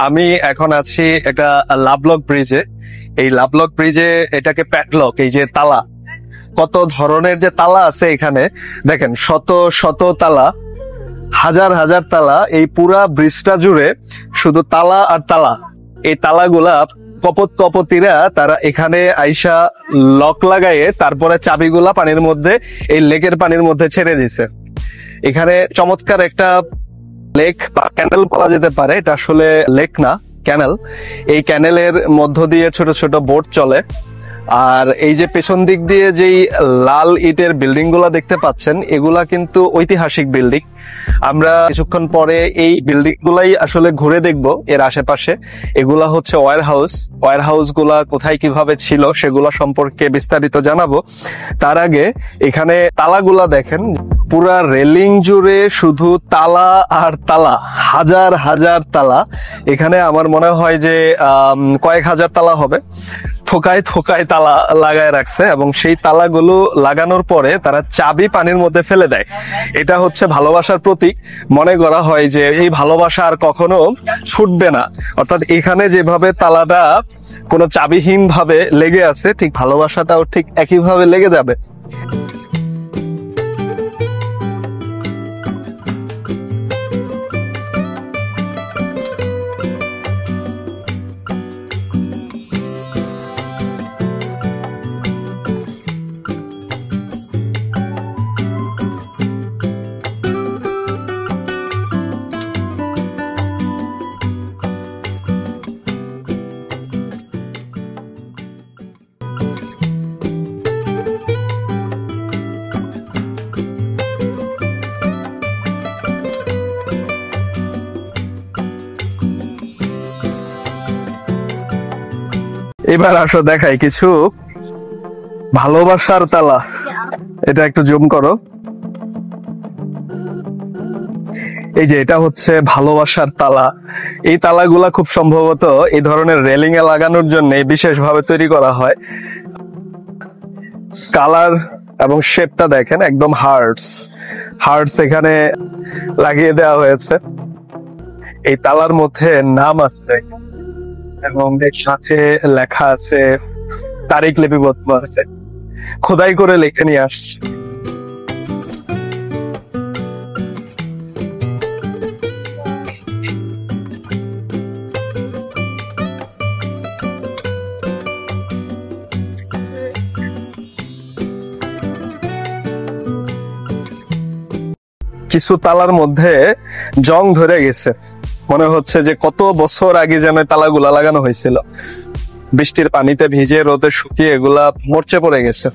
আমি এখন আছি একটা লাভলক ব্রিজে। এই লাভলক ব্রিজে এটাকে প্যাডলক, এই যে তালা, কত ধরনের যে তালা আছে এখানে দেখেন, শত শত তালা, হাজার হাজার তালা। এই পুরা ব্রিজটা জুড়ে শুধু তালা আর তালা। এই তালাগুলা কপত কপতিরা তারা এখানে আইসা লক লাগাইয়ে তারপরে চাবিগুলা পানির মধ্যে, এই লেকের পানির মধ্যে ছেড়ে দিছে। এখানে চমৎকার একটা লেক বা ক্যানেল বলা যেতে পারে, এটা আসলে লেক না, ক্যানেল। এই ক্যানেলের মধ্য দিয়ে ছোট ছোট বোট চলে। আর এই যে পেছন দিক দিয়ে যেই লাল ইটের বিল্ডিং গুলা দেখতে পাচ্ছেন, এগুলা কিন্তু ঐতিহাসিক বিল্ডিং। আমরা কিছুক্ষণ পরে এই বিল্ডিং গুলাই আসলে ঘুরে দেখব এর আশেপাশে। এগুলা হচ্ছে ওয়্যার হাউস। ওয়্যার হাউস গুলা কোথায় কিভাবে ছিল সেগুলা সম্পর্কে বিস্তারিত জানাবো। তার আগে এখানে তালাগুলা দেখেন, পুরা রেলিং জুড়ে শুধু তালা আর তালা, হাজার হাজার তালা। এখানে আমার মনে হয় যে কয়েক হাজার তালা হবে। থোকায় থোকায় তালা লাগায় রাখছে, এবং সেই তালাগুলো লাগানোর পরে তারা চাবি পানির মধ্যে ফেলে দেয়। এটা হচ্ছে ভালোবাসার প্রতীক। মনে করা হয় যে এই ভালোবাসা আর কখনো ছুটবে না। অর্থাৎ এখানে যেভাবে তালাটা কোনো চাবিহীন ভাবে লেগে আছে, ঠিক ভালোবাসাটাও ঠিক একইভাবে লেগে যাবে। এবার আসো দেখাই কিছু ভালোবাসার তালা। এটা একটু জুম করো। এই যে এটা হচ্ছে ভালোবাসার তালা। এই তালাগুলা খুব সম্ভবত এই ধরনের রেলিং এ লাগানোর জন্য বিশেষভাবে তৈরি করা হয়। কালার এবং শেপটা দেখেন, একদম হার্টস হার্টস এখানে লাগিয়ে দেওয়া হয়েছে। এই তালার মধ্যে নাম আছে এবং এর সাথে লেখা আছে, তারিখ লিপিবদ্ধ আছে, খোদাই করে লিখে নিয়ে আসছে। কিছু তালার মধ্যে জং ধরে গেছে, মনে হচ্ছে যে কত বছর আগে যেন তালাগুলা লাগানো হয়েছিল। বৃষ্টির পানিতে ভিজে রোদে শুকিয়ে এগুলা মরচে পড়ে গেছে।